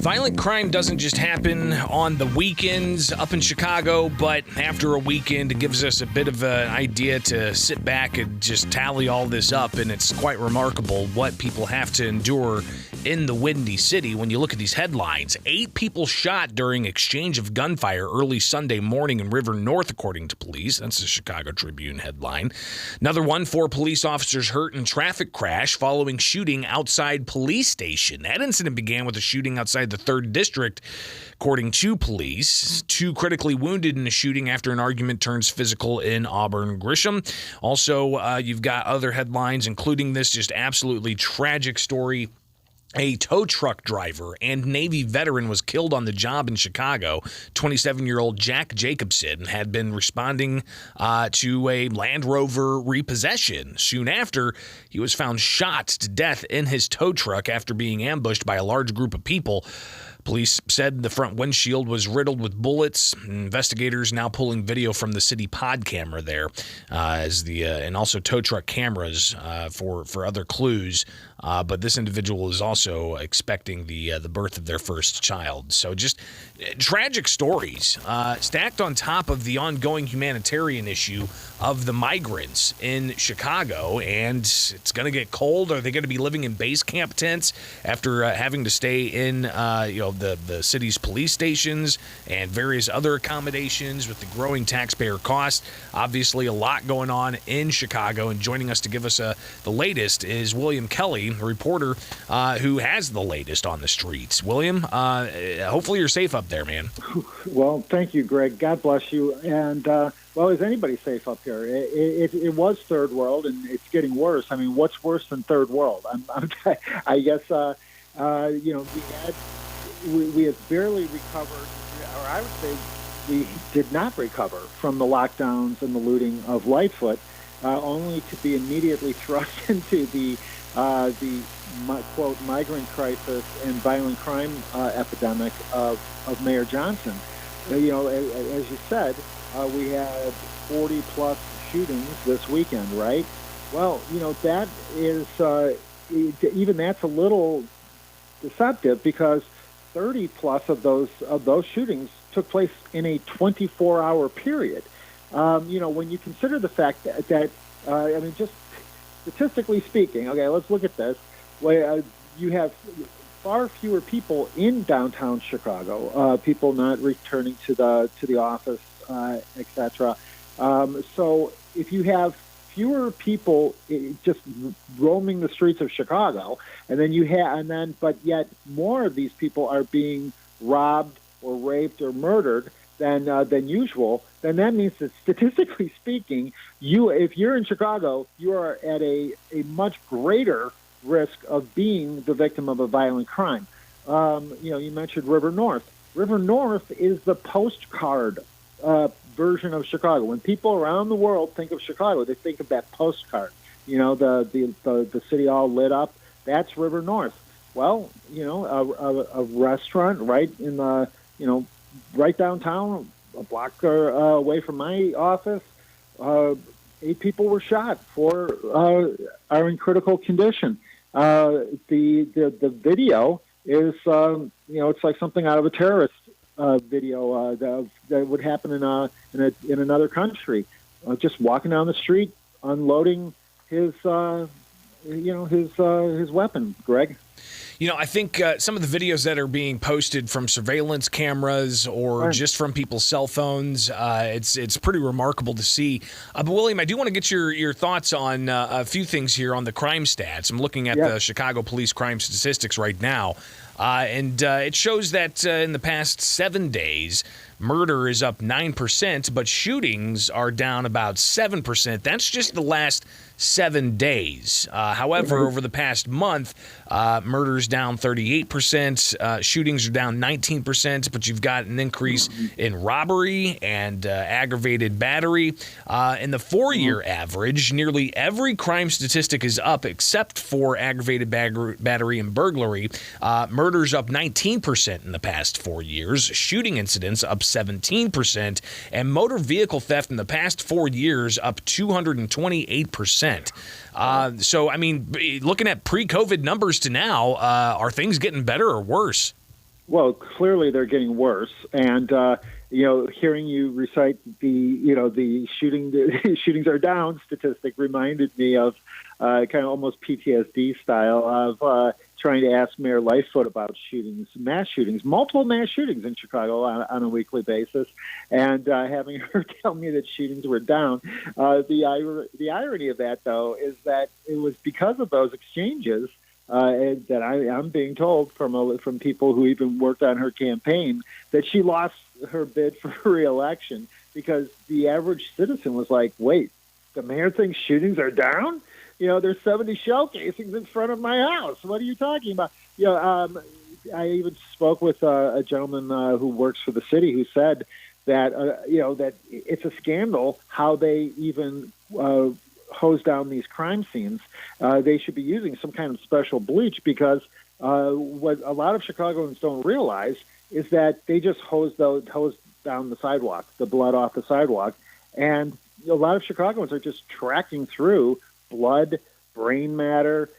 Violent crime doesn't just happen on the weekends up in Chicago, but after a weekend, it gives us a bit of an idea to sit back and just tally all this up, and it's quite remarkable what people have to endure in the Windy City. When you look at these headlines, 8 people shot during exchange of gunfire early Sunday morning in River North, according to police. That's the Chicago Tribune headline. Another one, 4 police officers hurt in traffic crash following shooting outside police station. That incident began with a shooting outside the 3rd District, according to police. 2 critically wounded in a shooting after an argument turns physical in Auburn Grisham. Also, you've got other headlines, including this just absolutely tragic story. A tow truck driver and Navy veteran was killed on the job in Chicago. 27-year-old Jack Jacobson had been responding to a Land Rover repossession. Soon after, he was found shot to death in his tow truck after being ambushed by a large group of people. Police said the front windshield was riddled with bullets. Investigators now pulling video from the city pod camera there, and also tow truck cameras for other clues. But this individual is also expecting the birth of their first child. So just tragic stories stacked on top of the ongoing humanitarian issue of the migrants in Chicago. And it's going to get cold. Are they going to be living in base camp tents after having to stay in the city's police stations and various other accommodations with the growing taxpayer costs? Obviously, a lot going on in Chicago. And joining us to give us the latest is William Kelly, a reporter who has the latest on the streets. William, hopefully you're safe up there, man. Well, thank you, Greg. God bless you. And, is anybody safe up here? It was third world, and it's getting worse. I mean, what's worse than third world? I guess, we have barely recovered, or I would say we did not recover from the lockdowns and the looting of Lightfoot, only to be immediately thrust into the quote migrant crisis and violent crime epidemic of Mayor Johnson. As you said, we had 40 plus shootings this weekend, right? Well, that is even that's a little deceptive because 30 plus of those shootings took place in a 24-hour period. When you consider the fact that just statistically speaking, okay, let's look at this. You have far fewer people in downtown Chicago, people not returning to the office, etc. So if you have fewer people just roaming the streets of Chicago, but yet more of these people are being robbed or raped or murdered than usual, then that means that statistically speaking, if you're in Chicago, you are at a much greater risk of being the victim of a violent crime. You mentioned River North. River North is the postcard version of Chicago. When people around the world think of Chicago, they think of that postcard. The city all lit up. That's River North. Well, a restaurant right in the right downtown, a block away from my office. 8 people were shot. 4 are in critical condition. The video is it's like something out of a terrorist video that would happen in another country. Just walking down the street, unloading his weapon, Greg. I think some of the videos that are being posted from surveillance cameras or just from people's cell phones, it's pretty remarkable to see. But William, I do want to get your thoughts on a few things here on the crime stats. I'm looking at the Chicago Police crime statistics right now, and it shows that in the past 7 days, murder is up 9%, but shootings are down about 7%. That's just the last 7 days. However, over the past month, murders down 38%, shootings are down 19%, but you've got an increase in robbery and aggravated battery. In the 4-year average, nearly every crime statistic is up except for aggravated battery and burglary. Murders up 19% in the past 4 years, shooting incidents up 17%, and motor vehicle theft in the past 4 years up 228%. Looking at pre-COVID numbers to now, are things getting better or worse? Well, clearly they're getting worse, and hearing you recite the shootings are down statistic reminded me of kind of almost PTSD style of trying to ask Mayor Lightfoot about mass shootings, multiple mass shootings in Chicago on a weekly basis, and having her tell me that shootings were down. The irony of that, though, is that it was because of those exchanges that I'm being told from people who even worked on her campaign that she lost her bid for re-election because the average citizen was like, wait, the mayor thinks shootings are down? There's 70 shell casings in front of my house. What are you talking about? I even spoke with a gentleman who works for the city who said that, that it's a scandal how they even hose down these crime scenes. They should be using some kind of special bleach because what a lot of Chicagoans don't realize is that they just hose down the sidewalk, the blood off the sidewalk, and a lot of Chicagoans are just tracking through blood, brain matter,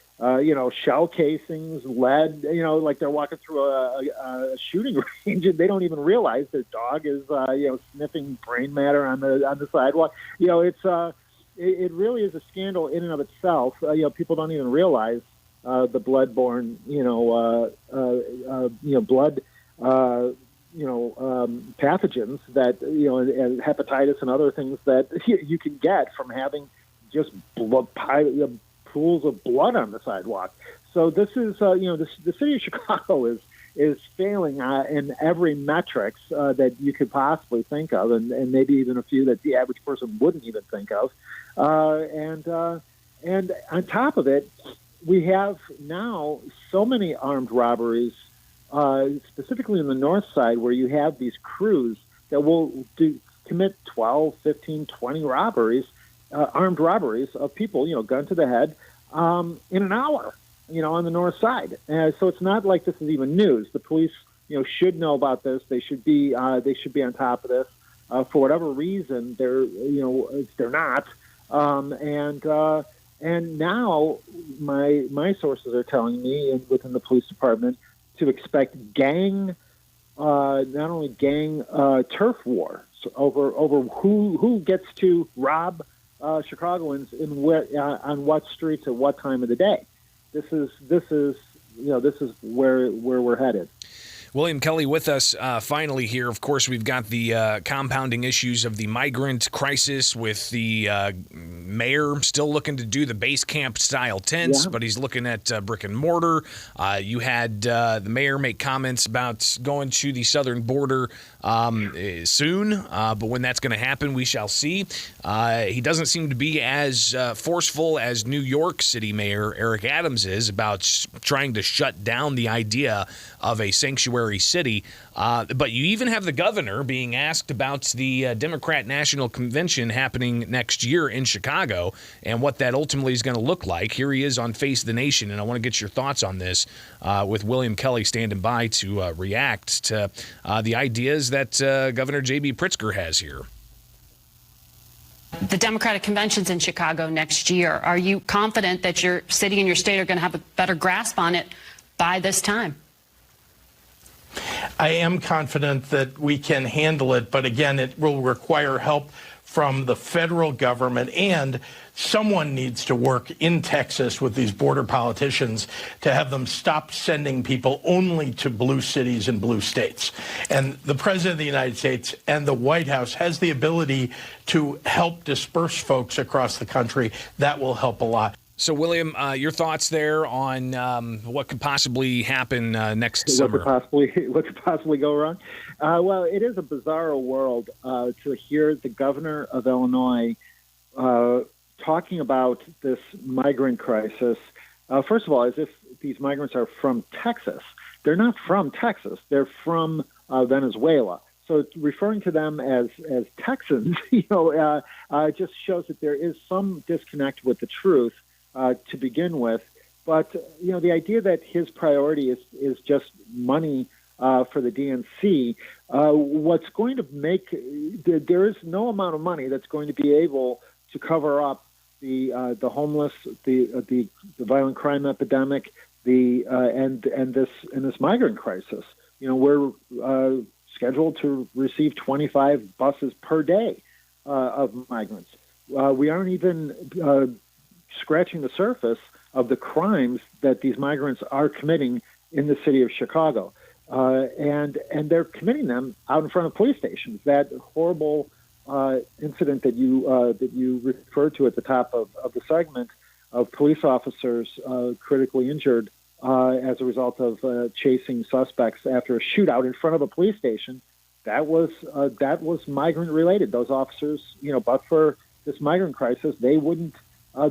shell casings, lead, like they're walking through a shooting range and they don't even realize their dog is, sniffing brain matter on the sidewalk. It really is a scandal in and of itself. People don't even realize the bloodborne, blood, pathogens that, and hepatitis and other things that you can get from having just pools of blood on the sidewalk. So this is, the city of Chicago is failing in every metrics that you could possibly think of, and maybe even a few that the average person wouldn't even think of. And on top of it, we have now so many armed robberies, specifically in the north side, where you have these crews that will commit 12, 15, 20 robberies, armed robberies of people, gun to the head, in an hour, on the north side. So it's not like this is even news. The police, should know about this. They should be on top of this. For whatever reason, they're not. And now my sources are telling me within the police department to expect not only gang turf war over who gets to rob Chicagoans on what streets at what time of the day. This is where we're headed. William Kelly with us finally here. Of course, we've got the compounding issues of the migrant crisis with the mayor still looking to do the base camp style tents, but he's looking at brick and mortar. You had the mayor make comments about going to the southern border soon, but when that's going to happen, we shall see. He doesn't seem to be as forceful as New York City Mayor Eric Adams is about trying to shut down the idea of a sanctuary city. But you even have the governor being asked about the Democrat National Convention happening next year in Chicago and what that ultimately is going to look like. Here he is on Face the Nation, and I want to get your thoughts on this with William Kelly standing by to react to the ideas that Governor J.B. Pritzker has here. The Democratic convention's in Chicago next year. Are you confident that your city and your state are going to have a better grasp on it by this time? I am confident that we can handle it, but again, it will require help from the federal government, and someone needs to work in Texas with these border politicians to have them stop sending people only to blue cities and blue states. And the President of the United States and the White House has the ability to help disperse folks across the country. That will help a lot. So, William, your thoughts there on what could possibly happen next summer? What could possibly go wrong? Well, it is a bizarre world to hear the governor of Illinois talking about this migrant crisis. First of all, as if these migrants are from Texas. They're not from Texas. They're from Venezuela. So referring to them as Texans, just shows that there is some disconnect with the truth. To begin with, but the idea that his priority is just money for the DNC, what's going to make there is no amount of money that's going to be able to cover up the homeless, the violent crime epidemic, and this migrant crisis. we're scheduled to receive 25 buses per day of migrants. We aren't even scratching the surface of the crimes that these migrants are committing in the city of Chicago. And they're committing them out in front of police stations. That horrible incident that you referred to at the top of the segment of police officers critically injured as a result of chasing suspects after a shootout in front of a police station, that was migrant related. Those officers, but for this migrant crisis, they wouldn't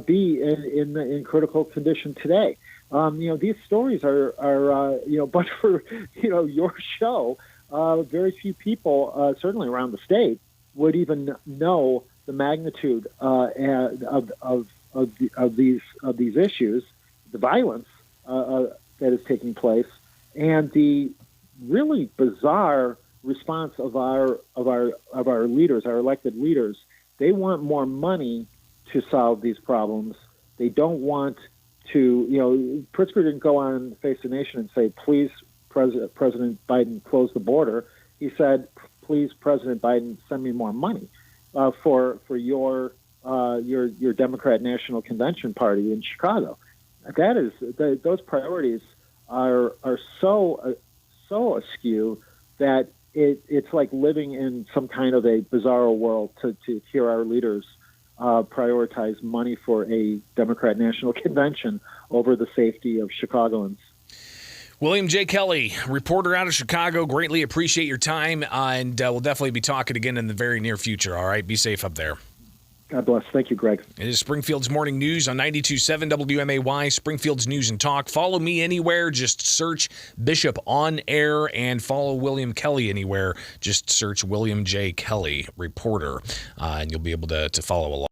be in critical condition today. These stories are but for your show, very few people, certainly around the state, would even know the magnitude of these issues, the violence that is taking place, and the really bizarre response of our leaders, our elected leaders. They want more money to solve these problems. They don't want to, Pritzker didn't go on Face the Nation and say, please, President Biden, close the border. He said, please, President Biden, send me more money for your Democrat National Convention party in Chicago. That is, those priorities are so askew that it's like living in some kind of a bizarro world to hear our leaders prioritize money for a Democrat National Convention over the safety of Chicagoans. William J. Kelly, reporter out of Chicago, greatly appreciate your time, and we'll definitely be talking again in the very near future. All right, be safe up there. God bless. Thank you, Greg. It is Springfield's Morning News on 92.7 WMAY, Springfield's News and Talk. Follow me anywhere. Just search Bishop on Air, and follow William Kelly anywhere. Just search William J. Kelly, reporter, and you'll be able to follow along.